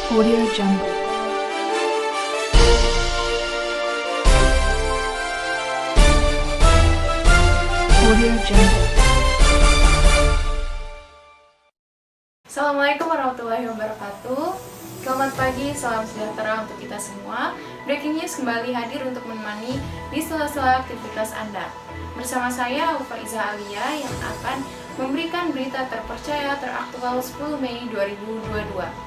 Audio Jungle. Audio Jungle. Assalamualaikum warahmatullahi wabarakatuh. Selamat pagi, salam sejahtera untuk kita semua. Breaking News kembali hadir untuk menemani di sela-sela aktivitas Anda. Bersama saya, Faiza Alia, yang akan memberikan berita terpercaya teraktual 10 Mei 2022.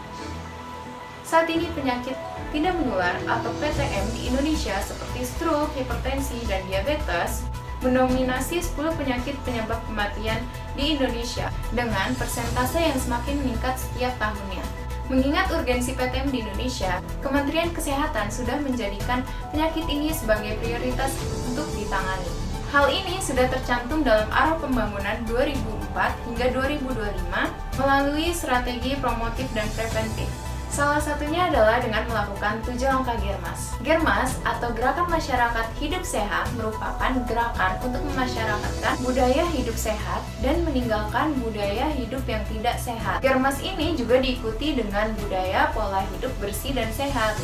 Saat ini penyakit tidak menular atau PTM di Indonesia seperti stroke, hipertensi, dan diabetes mendominasi 10 penyakit penyebab kematian di Indonesia dengan persentase yang semakin meningkat setiap tahunnya. Mengingat urgensi PTM di Indonesia, Kementerian Kesehatan sudah menjadikan penyakit ini sebagai prioritas untuk ditangani. Hal ini sudah tercantum dalam Arah Pembangunan 2004 hingga 2025 melalui strategi promotif dan preventif. Salah satunya adalah dengan melakukan 7 langkah Germas. Germas atau Gerakan Masyarakat Hidup Sehat merupakan gerakan untuk memasyarakatkan budaya hidup sehat dan meninggalkan budaya hidup yang tidak sehat. Germas ini juga diikuti dengan budaya pola hidup bersih dan sehat.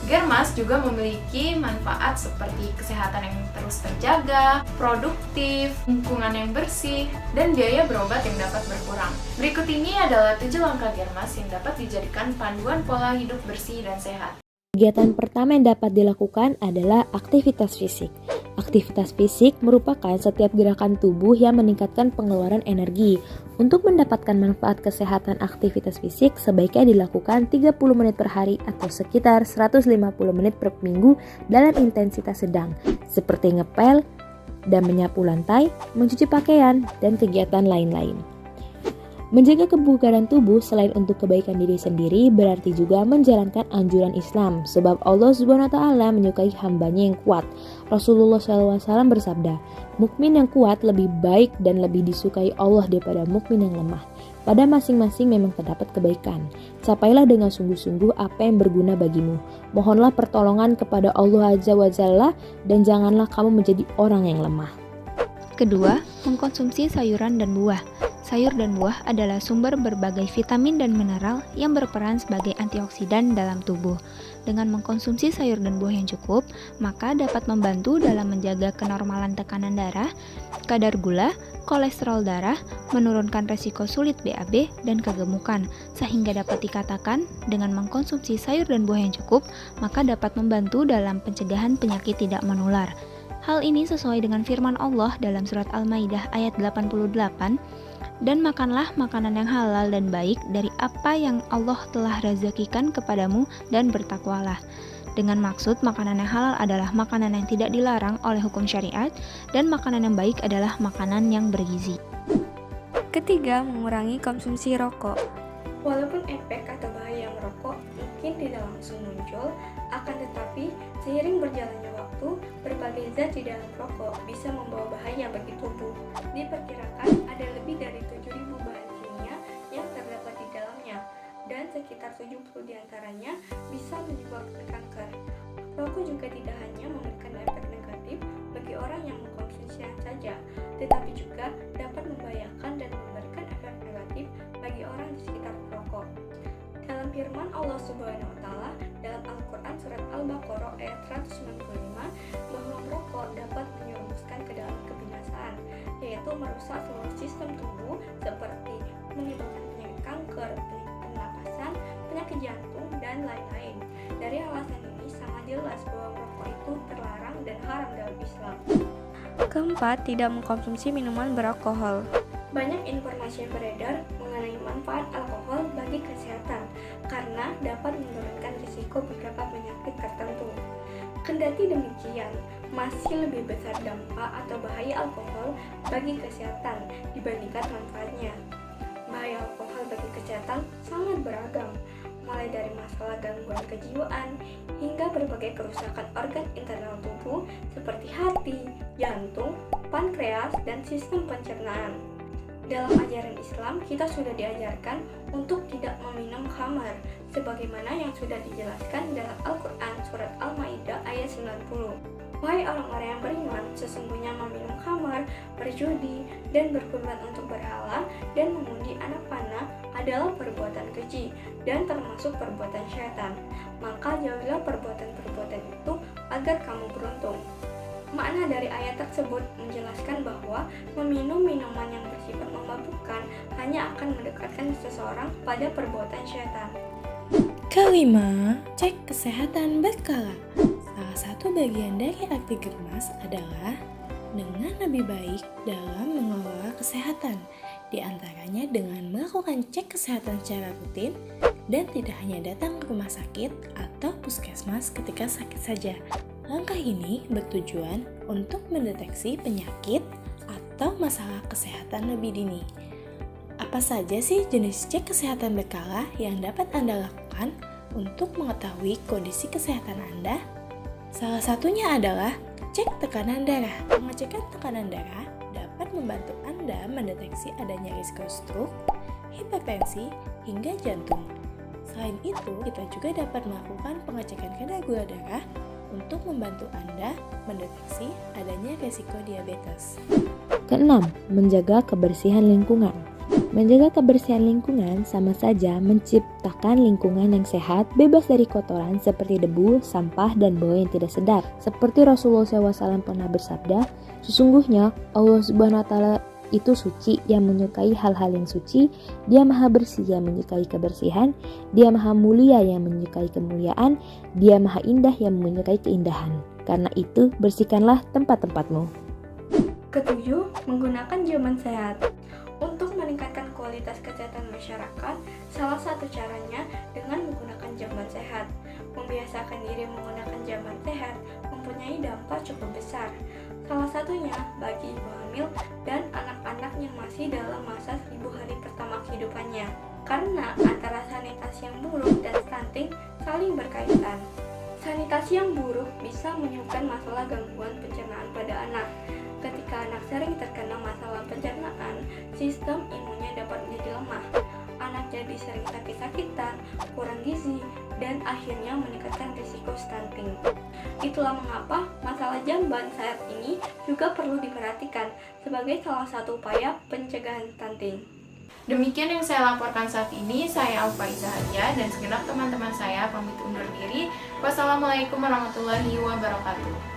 Germas juga memiliki manfaat seperti kesehatan yang terus terjaga, produktif, lingkungan yang bersih, dan biaya berobat yang dapat berkurang. Berikut ini adalah 7 langkah Germas yang dapat dijadikan panduan pola hidup bersih dan sehat. Kegiatan pertama yang dapat dilakukan adalah aktivitas fisik. Aktivitas fisik merupakan setiap gerakan tubuh yang meningkatkan pengeluaran energi. Untuk mendapatkan manfaat kesehatan, aktivitas fisik sebaiknya dilakukan 30 menit per hari atau sekitar 150 menit per minggu dalam intensitas sedang, seperti ngepel dan menyapu lantai, mencuci pakaian, dan kegiatan lain-lain. Menjaga kebugaran tubuh selain untuk kebaikan diri sendiri berarti juga menjalankan anjuran Islam, sebab Allah SWT menyukai hambanya yang kuat. Rasulullah SAW bersabda, mukmin yang kuat lebih baik dan lebih disukai Allah daripada mukmin yang lemah. Pada masing-masing memang terdapat kebaikan. Capailah dengan sungguh-sungguh apa yang berguna bagimu. Mohonlah pertolongan kepada Allah Azza wa Jalla dan janganlah kamu menjadi orang yang lemah. Kedua, mengkonsumsi sayuran dan buah. Sayur dan buah adalah sumber berbagai vitamin dan mineral yang berperan sebagai antioksidan dalam tubuh. Dengan mengkonsumsi sayur dan buah yang cukup, maka dapat membantu dalam menjaga kenormalan tekanan darah, kadar gula, kolesterol darah, menurunkan resiko sulit BAB, dan kegemukan, sehingga dapat dikatakan dengan mengkonsumsi sayur dan buah yang cukup, maka dapat membantu dalam pencegahan penyakit tidak menular. Hal ini sesuai dengan firman Allah dalam surat Al-Maidah ayat 88, dan makanlah makanan yang halal dan baik dari apa yang Allah telah rezekikan kepadamu dan bertakwalah. Dengan maksud makanan yang halal adalah makanan yang tidak dilarang oleh hukum syariat dan makanan yang baik adalah makanan yang bergizi. Ketiga, mengurangi konsumsi rokok. Walaupun efek atau bahaya merokok mungkin tidak langsung muncul, akan tetapi seiring berjalannya waktu, berbagai zat di dalam rokok bisa membawa bahaya bagi tubuh. Diperkirakan ada lebih dari 7.000 bahan kimia yang terdapat di dalamnya, dan sekitar 70 diantaranya bisa menyebabkan kanker. Rokok juga tidak hanya memberikan efek negatif bagi orang yang mengkonsumsinya saja, tetapi juga dapat membahayakan dan memberikan efek negatif bagi orang di sekitar rokok. Dalam firman Allah Subhanahu wa Ta'ala dalam Al-Quran surat Al-Baqarah ayat 195 bahwa merokok dapat menyerumuskan ke dalam kebinasaan, yaitu merusak seluruh sistem tubuh seperti menyebabkan penyakit kanker, penyakit pernapasan, penyakit jantung, dan lain-lain. Dari alasan ini sangat jelas bahwa merokok itu terlarang dan haram dalam Islam. Keempat, tidak mengkonsumsi minuman beralkohol. Banyak informasi yang beredar mengenai manfaat alkohol bagi kesehatan karena dapat menurunkan risiko beberapa penyakit tertentu. Kendati demikian, masih lebih besar dampak atau bahaya alkohol bagi kesehatan dibandingkan manfaatnya. Bahaya alkohol bagi kesehatan sangat beragam, mulai dari masalah gangguan kejiwaan hingga berbagai kerusakan organ internal tubuh seperti hati, jantung, pankreas, dan sistem pencernaan. Dalam ajaran Islam, kita sudah diajarkan untuk tidak meminum khamar, sebagaimana yang sudah dijelaskan dalam Al-Quran Surat Al-Ma'idah ayat 90. Wahai orang-orang yang beriman, sesungguhnya meminum khamar, berjudi, dan berkurban untuk berhala, dan mengundi anak panah adalah perbuatan keji, dan termasuk perbuatan syaitan. Maka jauhilah perbuatan-perbuatan itu agar kamu beruntung. Makna dari ayat tersebut menjelaskan bahwa meminum minuman yang bersifat memabukkan hanya akan mendekatkan seseorang pada perbuatan syaitan. Kelima, cek kesehatan berkala. Salah satu bagian dari arti germas adalah dengan lebih baik dalam mengelola kesehatan, di antaranya dengan melakukan cek kesehatan secara rutin dan tidak hanya datang ke rumah sakit atau puskesmas ketika sakit saja. Langkah ini bertujuan untuk mendeteksi penyakit atau masalah kesehatan lebih dini. Apa saja sih jenis cek kesehatan berkala yang dapat Anda lakukan untuk mengetahui kondisi kesehatan Anda? Salah satunya adalah cek tekanan darah. Pengecekan tekanan darah dapat membantu Anda mendeteksi adanya risiko stroke, hipertensi, hingga jantung. Selain itu, kita juga dapat melakukan pengecekan kadar gula darah untuk membantu Anda mendeteksi adanya risiko diabetes. Keenam, menjaga kebersihan lingkungan. Menjaga kebersihan lingkungan sama saja menciptakan lingkungan yang sehat, bebas dari kotoran seperti debu, sampah, dan bau yang tidak sedap. Seperti Rasulullah SAW pernah bersabda, sesungguhnya Allah SWT itu suci yang menyukai hal-hal yang suci, Dia maha bersih yang menyukai kebersihan, Dia maha mulia yang menyukai kemuliaan, Dia maha indah yang menyukai keindahan. Karena itu, bersihkanlah tempat-tempatmu. Ketujuh, menggunakan jamban sehat. Untuk meningkatkan kualitas kesehatan masyarakat, salah satu caranya dengan menggunakan jamban sehat. Membiasakan diri menggunakan jamban sehat mempunyai dampak cukup besar. Salah satunya bagi ibu hamil dan anak-anak yang masih dalam masa 1000 hari pertama kehidupannya. Karena antara sanitasi yang buruk dan stunting saling berkaitan. Sanitasi yang buruk bisa menyebabkan masalah gangguan pencernaan pada anak. Ketika anak sering terkena masalah pencernaan, sistem imunnya dapat menjadi lemah. Anak jadi sering sakit-sakitan, kurang gizi, dan akhirnya meningkatkan risiko stunting. Itulah mengapa masalah jamban saat ini juga perlu diperhatikan sebagai salah satu upaya pencegahan stunting. Demikian yang saya laporkan saat ini. Saya Alfa Izahalia dan segenap teman-teman saya pamit undur diri. Wassalamualaikum warahmatullahi wabarakatuh.